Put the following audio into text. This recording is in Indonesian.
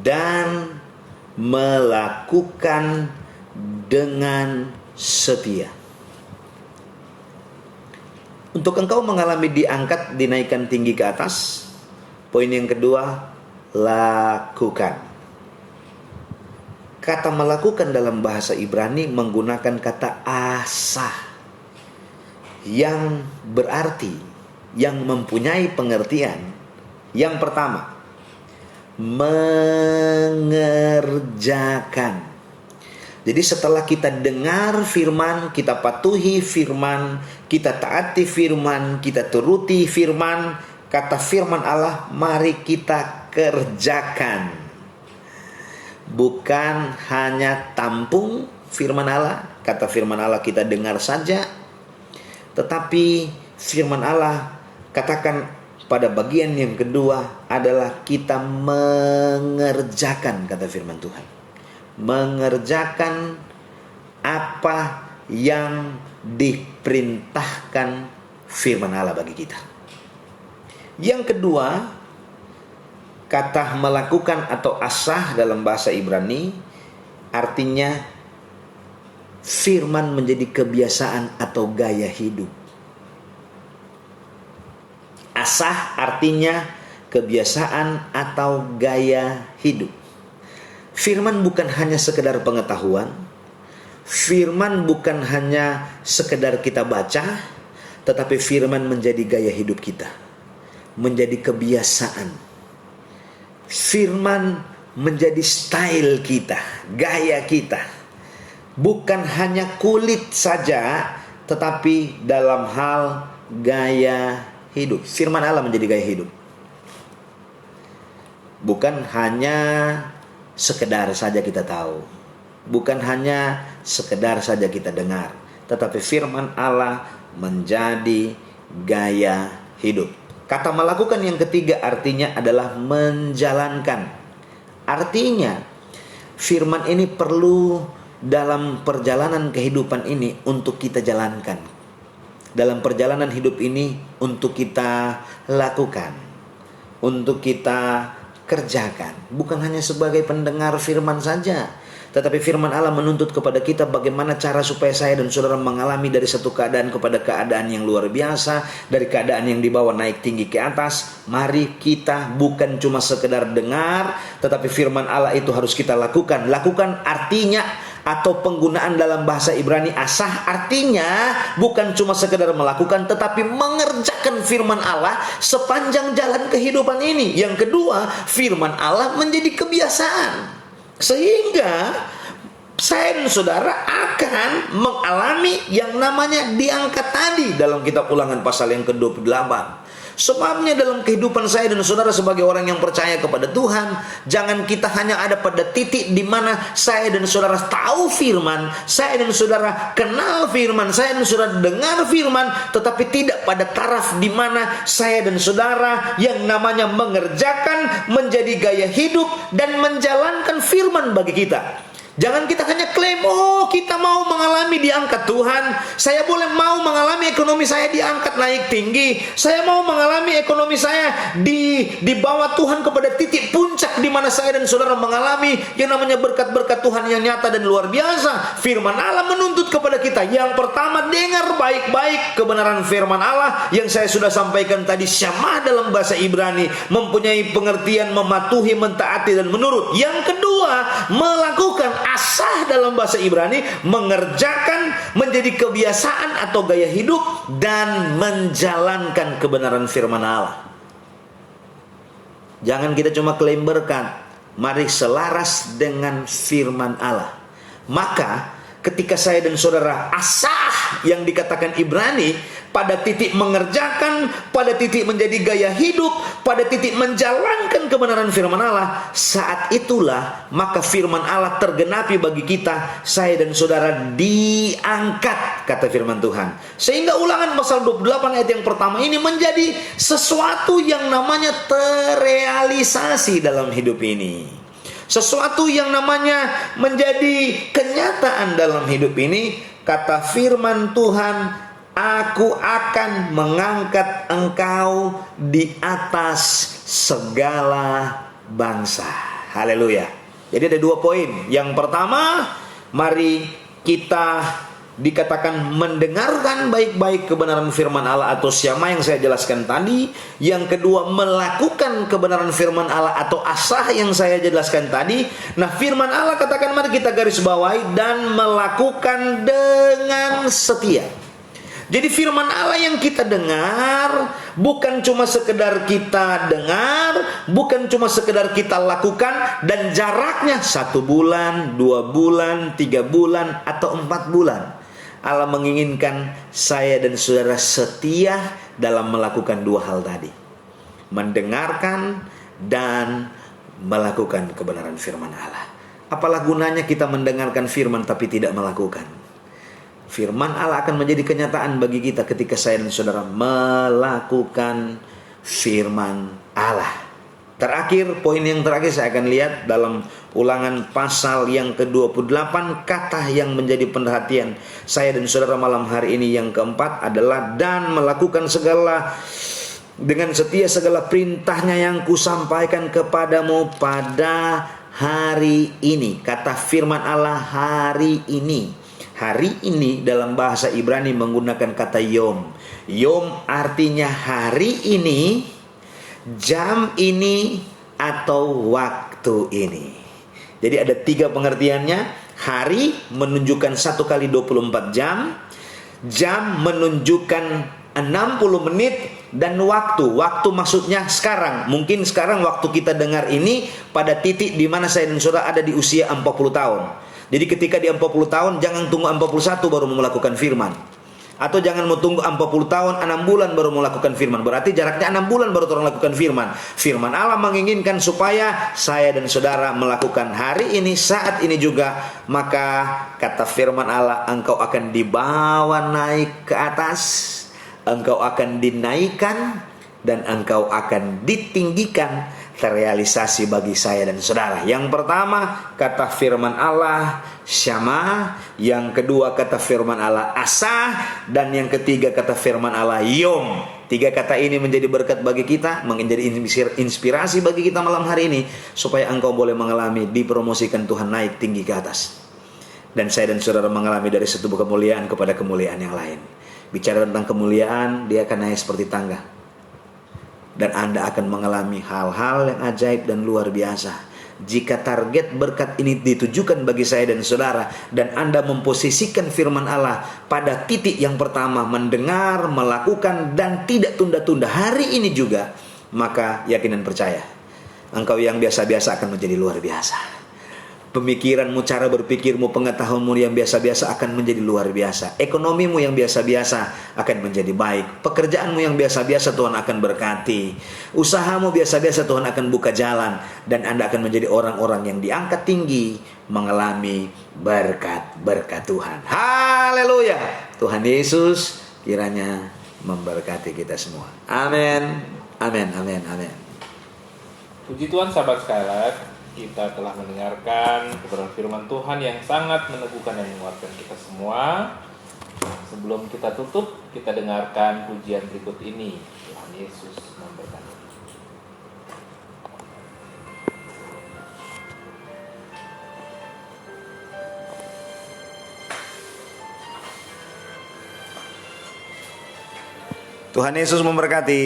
dan melakukan dengan setia. Untuk engkau mengalami diangkat, dinaikkan tinggi ke atas, poin yang kedua, lakukan. Kata melakukan dalam bahasa Ibrani menggunakan kata asah, yang berarti, yang mempunyai pengertian. Yang pertama, mengerjakan. Jadi setelah kita dengar firman, kita patuhi firman, kita taati firman, kita turuti firman, kata firman Allah, mari kita kerjakan. Bukan hanya tampung firman Allah, kata firman Allah kita dengar saja, tetapi firman Allah katakan pada bagian yang kedua adalah kita mengerjakan, kata firman Tuhan. Mengerjakan apa yang diperintahkan firman Allah bagi kita. Yang kedua, kata melakukan atau asah dalam bahasa Ibrani artinya firman menjadi kebiasaan atau gaya hidup. Asah artinya kebiasaan atau gaya hidup. Firman bukan hanya sekedar pengetahuan. Firman bukan hanya sekedar kita baca, tetapi firman menjadi gaya hidup kita, menjadi kebiasaan. Firman menjadi style kita, gaya kita. Bukan hanya kulit saja, tetapi dalam hal gaya hidup. Firman Allah menjadi gaya hidup. Bukan hanya sekedar saja kita tahu, bukan hanya sekedar saja kita dengar, tetapi firman Allah menjadi gaya hidup. Kata melakukan yang ketiga artinya adalah menjalankan. Artinya firman ini perlu dalam perjalanan kehidupan ini untuk kita jalankan. Dalam perjalanan hidup ini untuk kita lakukan, untuk kita kerjakan. Bukan hanya sebagai pendengar firman saja, tetapi firman Allah menuntut kepada kita bagaimana cara supaya saya dan saudara mengalami dari satu keadaan kepada keadaan yang luar biasa, dari keadaan yang dibawa naik tinggi ke atas. Mari kita bukan cuma sekedar dengar, tetapi firman Allah itu harus kita lakukan. Lakukan artinya, atau penggunaan dalam bahasa Ibrani asah artinya bukan cuma sekedar melakukan, tetapi mengerjakan firman Allah sepanjang jalan kehidupan ini. Yang kedua, firman Allah menjadi kebiasaan, sehingga saya dan saudara akan mengalami yang namanya diangkat tadi dalam kitab Ulangan pasal yang ke-28. Sebabnya dalam kehidupan saya dan saudara sebagai orang yang percaya kepada Tuhan, jangan kita hanya ada pada titik di mana saya dan saudara tahu firman, saya dan saudara kenal firman, saya dan saudara dengar firman, tetapi tidak pada taraf di mana saya dan saudara yang namanya mengerjakan menjadi gaya hidup dan menjalankan firman bagi kita. Jangan kita hanya klaim, oh kita mau mengalami diangkat Tuhan, saya mau mengalami ekonomi saya diangkat naik tinggi, saya mau mengalami ekonomi saya dibawa Tuhan kepada titik puncak di mana saya dan saudara mengalami yang namanya berkat-berkat Tuhan yang nyata dan luar biasa. Firman Allah menuntut kepada kita, yang pertama, dengar baik-baik kebenaran firman Allah yang saya sudah sampaikan tadi, syamah dalam bahasa Ibrani, mempunyai pengertian mematuhi, mentaati dan menurut. Yang kedua, melakukan. Asah dalam bahasa Ibrani mengerjakan menjadi kebiasaan atau gaya hidup dan menjalankan kebenaran firman Allah. Jangan kita cuma klaim berkat, mari selaras dengan firman Allah. Maka ketika saya dan saudara asah yang dikatakan Ibrani, pada titik mengerjakan, pada titik menjadi gaya hidup, pada titik menjalankan kebenaran firman Allah, saat itulah maka firman Allah tergenapi bagi kita, saya dan saudara diangkat, kata firman Tuhan. Sehingga Ulangan pasal 28 ayat yang pertama ini menjadi sesuatu yang namanya terrealisasi dalam hidup ini. Sesuatu yang namanya menjadi kenyataan dalam hidup ini. Kata firman Tuhan, aku akan mengangkat engkau di atas segala bangsa. Haleluya. Jadi ada 2 poin. Yang pertama, mari kita dikatakan mendengarkan baik-baik kebenaran firman Allah atau syama yang saya jelaskan tadi. Yang kedua, melakukan kebenaran firman Allah atau asah yang saya jelaskan tadi. Nah, firman Allah katakan mari kita garis bawahi dan melakukan dengan setia. Jadi firman Allah yang kita dengar bukan cuma sekedar kita dengar, bukan cuma sekedar kita lakukan, dan jaraknya 1 bulan, 2 bulan, 3 bulan, atau 4 bulan. Allah menginginkan saya dan saudara setia dalam melakukan 2 hal tadi. Mendengarkan dan melakukan kebenaran firman Allah. Apalah gunanya kita mendengarkan firman tapi tidak melakukan? Firman Allah akan menjadi kenyataan bagi kita ketika saya dan saudara melakukan firman Allah. Terakhir, poin yang terakhir saya akan lihat dalam Ulangan pasal yang ke-28, kata yang menjadi perhatian saya dan saudara malam hari ini yang keempat adalah dan melakukan segala dengan setia segala perintahnya yang kusampaikan kepadamu pada hari ini. Kata firman Allah hari ini. Hari ini dalam bahasa Ibrani menggunakan kata yom. Yom artinya hari ini, jam ini, atau waktu ini. Jadi ada 3 pengertiannya. Hari menunjukkan 1 kali 24 jam. Jam menunjukkan 60 menit. Dan waktu maksudnya sekarang. Mungkin sekarang waktu kita dengar ini pada titik di mana saya dan saudara ada di usia 40 tahun. Jadi ketika di 40 tahun, jangan tunggu 41 baru melakukan firman. Atau jangan mau tunggu 40 tahun, 6 bulan baru melakukan firman. Berarti jaraknya 6 bulan baru orang lakukan firman. Firman Allah menginginkan supaya saya dan saudara melakukan hari ini, saat ini juga. Maka kata firman Allah, engkau akan dibawa naik ke atas, engkau akan dinaikkan, dan engkau akan ditinggikan. Terrealisasi bagi saya dan saudara. Yang pertama, kata firman Allah syama. Yang kedua, kata firman Allah asah. Dan yang ketiga, kata firman Allah yom. 3 kata ini menjadi berkat bagi kita, menjadi inspirasi bagi kita malam hari ini, supaya engkau boleh mengalami dipromosikan Tuhan naik tinggi ke atas. Dan saya dan saudara mengalami dari satu kemuliaan kepada kemuliaan yang lain. Bicara tentang kemuliaan, dia akan naik seperti tangga. Dan Anda akan mengalami hal-hal yang ajaib dan luar biasa. Jika target berkat ini ditujukan bagi saya dan saudara, dan Anda memposisikan firman Allah pada titik yang pertama, mendengar, melakukan, dan tidak tunda-tunda hari ini juga, maka yakin dan percaya, engkau yang biasa-biasa akan menjadi luar biasa. Pemikiranmu, cara berpikirmu, pengetahuanmu yang biasa-biasa akan menjadi luar biasa. Ekonomimu yang biasa-biasa akan menjadi baik. Pekerjaanmu yang biasa-biasa Tuhan akan berkati. Usahamu biasa-biasa Tuhan akan buka jalan. Dan Anda akan menjadi orang-orang yang diangkat tinggi, mengalami berkat-berkat Tuhan. Haleluya. Tuhan Yesus kiranya memberkati kita semua. Amin. Amin. Amin. Amin. Puji Tuhan sahabat Skylight. Kita telah mendengarkan kebenaran firman Tuhan yang sangat meneguhkan dan menguatkan kita semua. Sebelum kita tutup, kita dengarkan pujian berikut ini. Tuhan Yesus memberkati. Tuhan Yesus memberkati.